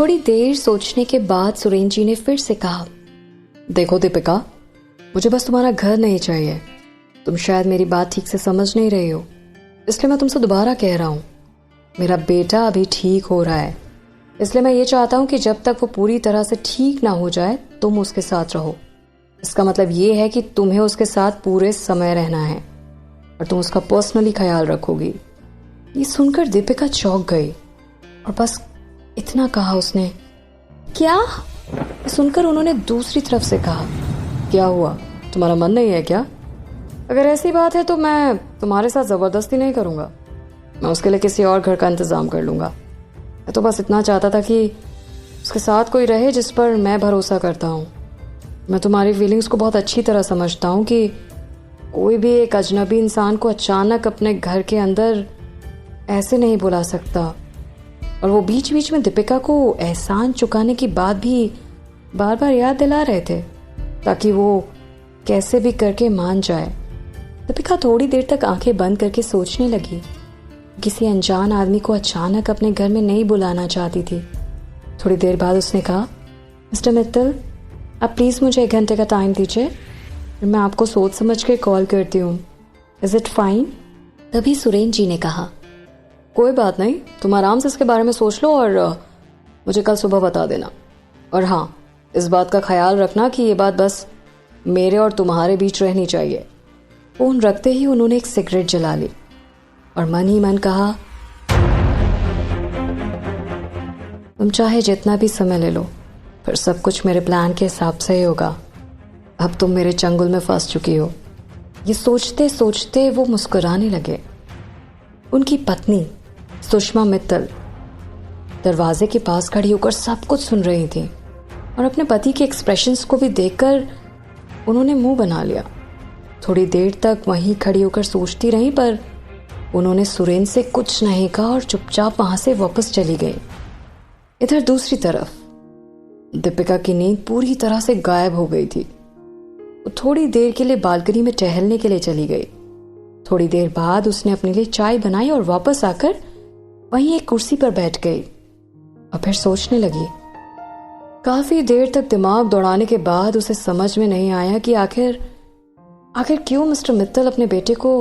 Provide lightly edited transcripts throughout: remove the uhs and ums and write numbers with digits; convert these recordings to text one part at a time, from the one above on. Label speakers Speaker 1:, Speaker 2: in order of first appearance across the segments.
Speaker 1: थोड़ी देर सोचने के बाद सुरेंद्र जी ने फिर से कहा,
Speaker 2: देखो दीपिका, मुझे बस तुम्हारा घर नहीं चाहिए। तुम शायद मेरी बात ठीक से समझ नहीं रही हो, इसलिए मैं तुमसे दोबारा कह रहा हूँ। मेरा बेटा अभी ठीक हो रहा है, इसलिए मैं ये चाहता हूँ कि जब तक वो पूरी तरह से ठीक ना हो जाए तुम उसके साथ रहो। इसका मतलब ये है कि तुम्हें उसके साथ पूरे समय रहना है और तुम उसका पर्सनली ख्याल रखोगी। ये सुनकर दीपिका चौंक गई और बस इतना कहा उसने।
Speaker 1: क्या?
Speaker 2: सुनकर उन्होंने दूसरी तरफ से कहा, क्या हुआ, तुम्हारा मन नहीं है क्या? अगर ऐसी बात है तो मैं तुम्हारे साथ जबरदस्ती नहीं करूंगा, मैं उसके लिए किसी और घर का इंतजाम कर लूंगा। मैं तो बस इतना चाहता था कि उसके साथ कोई रहे जिस पर मैं भरोसा करता हूँ। मैं तुम्हारी फीलिंग्स को बहुत अच्छी तरह समझता हूँ कि कोई भी एक अजनबी इंसान को अचानक अपने घर के अंदर ऐसे नहीं बुला सकता। और वो बीच बीच में दीपिका को एहसान चुकाने की बात भी बार बार याद दिला रहे थे ताकि वो कैसे भी करके मान जाए। दीपिका थोड़ी देर तक आंखें बंद करके सोचने लगी। किसी अनजान आदमी को अचानक अपने घर में नहीं बुलाना चाहती थी। थोड़ी देर बाद उसने कहा, मिस्टर मित्तल, आप प्लीज़ मुझे 1 घंटे का टाइम दीजिए, मैं आपको सोच समझ के कॉल करती हूँ। Is it fine?
Speaker 1: तभी सुरेंद्र जी ने कहा,
Speaker 2: कोई बात नहीं, तुम आराम से इसके बारे में सोच लो और मुझे कल सुबह बता देना। और हाँ, इस बात का ख्याल रखना कि ये बात बस मेरे और तुम्हारे बीच रहनी चाहिए। फोन रखते ही उन्होंने एक सिगरेट जला ली और मन ही मन कहा, तुम चाहे जितना भी समय ले लो, फिर सब कुछ मेरे प्लान के हिसाब से ही होगा। अब तुम मेरे चंगुल में फंस चुकी हो। ये सोचते सोचते वो मुस्कुराने लगे। उनकी पत्नी सुषमा मित्तल दरवाजे के पास खड़ी होकर सब कुछ सुन रही थी और अपने पति के एक्सप्रेशंस को भी देखकर उन्होंने मुंह बना लिया। थोड़ी देर तक वहीं खड़ी होकर सोचती रही, पर उन्होंने सुरेंद्र से कुछ नहीं कहा और चुपचाप वहां से वापस चली गई। इधर दूसरी तरफ दीपिका की नींद पूरी तरह से गायब हो गई थी। वो थोड़ी देर के लिए बालकनी में टहलने के लिए चली गई। थोड़ी देर बाद उसने अपने लिए चाय बनाई और वापस आकर वहीं एक कुर्सी पर बैठ गई और फिर सोचने लगी। काफी देर तक दिमाग दौड़ाने के बाद उसे समझ में नहीं आया कि आखिर क्यों मिस्टर मित्तल अपने बेटे को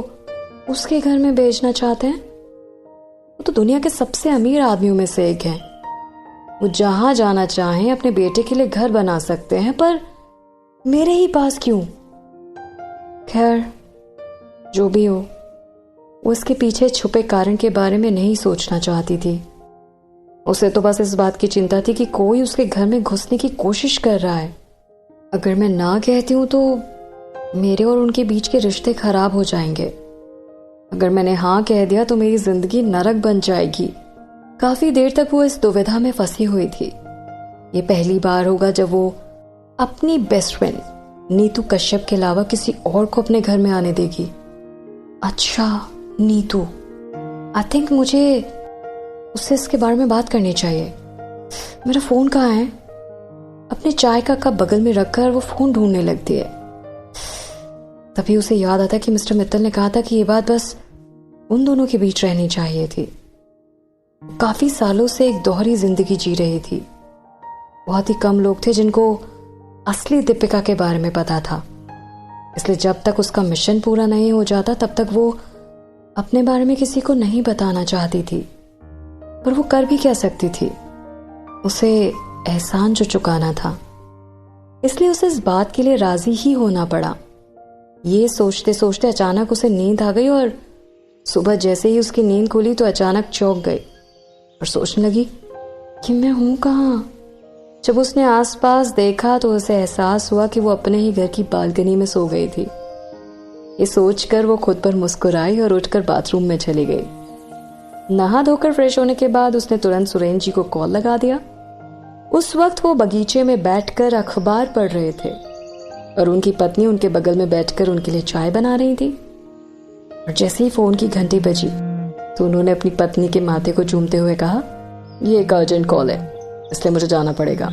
Speaker 2: उसके घर में भेजना चाहते हैं। वो तो दुनिया के सबसे अमीर आदमियों में से एक हैं। वो जहां जाना चाहें अपने बेटे के लिए घर बना सकते हैं, पर मेरे ही पास क्यों? खैर, जो भी हो, वो इसके पीछे छुपे कारण के बारे में नहीं सोचना चाहती थी। उसे तो बस इस बात की चिंता थी कि कोई उसके घर में घुसने की कोशिश कर रहा है। अगर मैं ना कहती हूं तो मेरे और उनके बीच के रिश्ते खराब हो जाएंगे। अगर मैंने हाँ कह दिया तो मेरी जिंदगी नरक बन जाएगी। काफी देर तक वो इस दुविधा में फंसी हुई थी। ये पहली बार होगा जब वो अपनी बेस्ट फ्रेंड नीतू कश्यप के अलावा किसी और को अपने घर में आने देगी। अच्छा, नीतू, आई थिंक मुझे उससे इसके बारे में बात करनी चाहिए। मेरा फोन कहाँ है? अपने चाय का कप बगल में रखकर वो फोन ढूंढने लगती है। तभी उसे याद आता कि मिस्टर मित्तल ने कहा था कि ये बात बस उन दोनों के बीच रहनी चाहिए थी। काफी सालों से एक दोहरी जिंदगी जी रही थी। बहुत ही कम लोग थे जिनको असली दीपिका के बारे में पता था, इसलिए जब तक उसका मिशन पूरा नहीं हो जाता तब तक वो अपने बारे में किसी को नहीं बताना चाहती थी। पर वो कर भी क्या सकती थी? उसे एहसान जो चुकाना था, इसलिए उसे इस बात के लिए राजी ही होना पड़ा। ये सोचते सोचते अचानक उसे नींद आ गई और सुबह जैसे ही उसकी नींद खुली तो अचानक चौंक गई और सोचने लगी कि मैं हूं कहाँ। जब उसने आसपास देखा तो उसे एहसास हुआ कि वो अपने ही घर की बालकनी में सो गई थी। ये सोचकर वो खुद पर मुस्कुराई और उठकर बाथरूम में चली गई। नहा धोकर फ्रेश होने के बाद उसने तुरंत सुरेंद्र जी को कॉल लगा दिया। उस वक्त वो बगीचे में बैठकर अखबार पढ़ रहे थे और उनकी पत्नी उनके बगल में बैठकर उनके लिए चाय बना रही थी। और जैसे ही फोन की घंटी बजी तो उन्होंने अपनी पत्नी के माथे को चूमते हुए कहा, ये एक अर्जेंट कॉल है, इसलिए मुझे जाना पड़ेगा,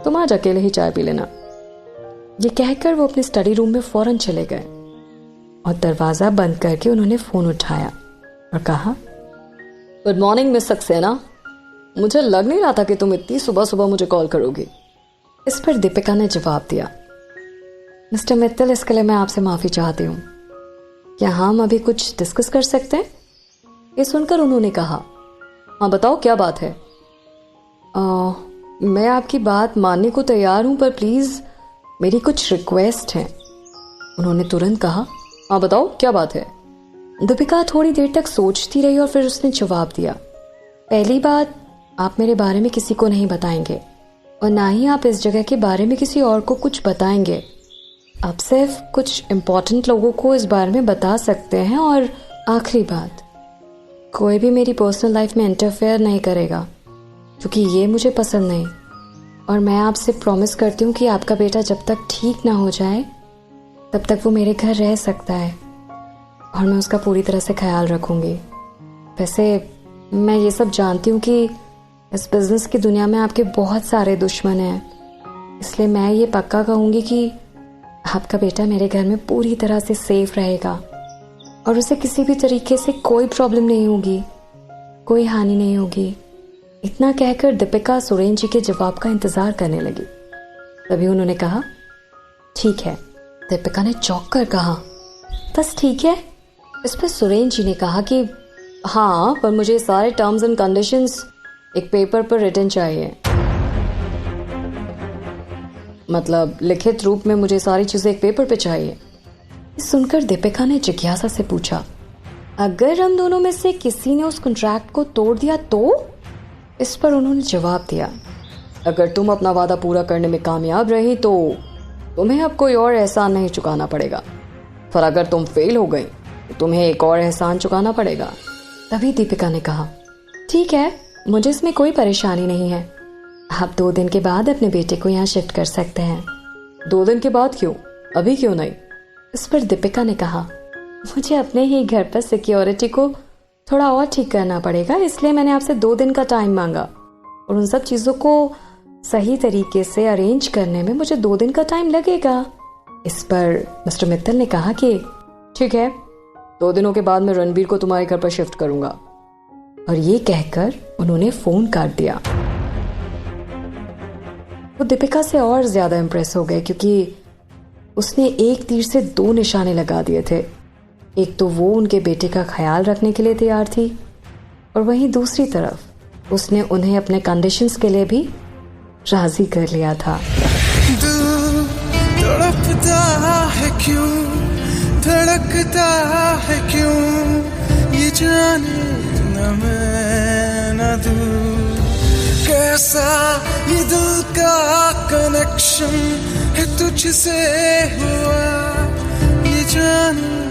Speaker 2: तुम आज अकेले ही चाय पी लेना। ये कहकर वो अपने स्टडी रूम में फौरन चले गए और दरवाजा बंद करके उन्होंने फोन उठाया और कहा, गुड मॉर्निंग मिस सक्सेना। मुझे लग नहीं रहा था कि तुम इतनी सुबह सुबह मुझे कॉल करोगी। इस पर दीपिका ने जवाब दिया, मिस्टर मित्तल, इसके लिए मैं आपसे माफी चाहती हूँ। क्या हम अभी कुछ डिस्कस कर सकते हैं? ये सुनकर उन्होंने कहा, हाँ बताओ क्या बात है। मैं आपकी बात मानने को तैयार हूं, पर प्लीज मेरी कुछ रिक्वेस्ट है। उन्होंने तुरंत कहा, हाँ बताओ क्या बात है। दीपिका थोड़ी देर तक सोचती रही और फिर उसने जवाब दिया, पहली बात, आप मेरे बारे में किसी को नहीं बताएंगे और ना ही आप इस जगह के बारे में किसी और को कुछ बताएंगे। आप सिर्फ कुछ इम्पोर्टेंट लोगों को इस बारे में बता सकते हैं। और आखिरी बात, कोई भी मेरी पर्सनल लाइफ में इंटरफेयर नहीं करेगा, क्योंकि ये मुझे पसंद नहीं। और मैं आपसे प्रॉमिस करती हूँ कि आपका बेटा जब तक ठीक ना हो जाए तब तक वो मेरे घर रह सकता है और मैं उसका पूरी तरह से ख्याल रखूँगी। वैसे मैं ये सब जानती हूँ कि इस बिज़नेस की दुनिया में आपके बहुत सारे दुश्मन हैं, इसलिए मैं ये पक्का कहूँगी कि आपका बेटा मेरे घर में पूरी तरह से सेफ रहेगा और उसे किसी भी तरीके से कोई प्रॉब्लम नहीं होगी, कोई हानि नहीं होगी। इतना कहकर दीपिका सुरेन जी के जवाब का इंतजार करने लगी। तभी उन्होंने कहा, ठीक है। दीपिका ने चौंक कर कहा, बस ठीक है? इस पर सुरेन जी ने कहा कि हाँ, पर मुझे सारे टर्म्स एंड कंडीशंस एक पेपर पर रिटन चाहिए। मतलब लिखित रूप में मुझे सारी चीजें एक पेपर पे चाहिए। सुनकर दीपिका ने जिज्ञासा से पूछा, अगर हम दोनों में से किसी ने उस कॉन्ट्रैक्ट को तोड़ दिया तो? इस पर उन्होंने जवाब दिया, अगर तुम अपना वादा पूरा करने में कामयाब रही तो तुम्हें अब कोई और एहसान नहीं चुकाना पड़ेगा, पर अगर तुम फेल हो गई तो तुम्हें एक और एहसान चुकाना पड़ेगा। तभी दीपिका ने कहा, ठीक है, मुझे इसमें कोई परेशानी नहीं है। आप 2 दिन के बाद अपने बेटे को यहाँ शिफ्ट कर सकते हैं। 2 दिन के बाद क्यों? अभी क्यों नहीं? इस पर दीपिका ने कहा, मुझे अपने ही घर पर सिक्योरिटी को थोड़ा और ठीक करना पड़ेगा, इसलिए मैंने आपसे 2 दिन का टाइम मांगा और उन सब चीज़ों को सही तरीके से अरेंज करने में मुझे 2 दिन का टाइम लगेगा। इस पर मिस्टर मित्तल ने कहा कि ठीक है, 2 दिनों के बाद मैं रणबीर को तुम्हारे घर पर शिफ्ट करूंगा। और ये कहकर उन्होंने फोन काट दिया। वो दीपिका से और ज्यादा इम्प्रेस हो गए, क्योंकि उसने एक तीर से 2 निशाने लगा दिए थे। एक तो वो उनके बेटे का ख्याल रखने के लिए तैयार थी और वहीं दूसरी तरफ उसने उन्हें अपने कंडीशंस के लिए भी राजी कर लिया था।
Speaker 3: दिल तड़पता है क्यों, धड़कता है क्यों, ये जाने न मैं न तू, कैसा ये दिल का कनेक्शन है तुझसे हुआ, ये जाने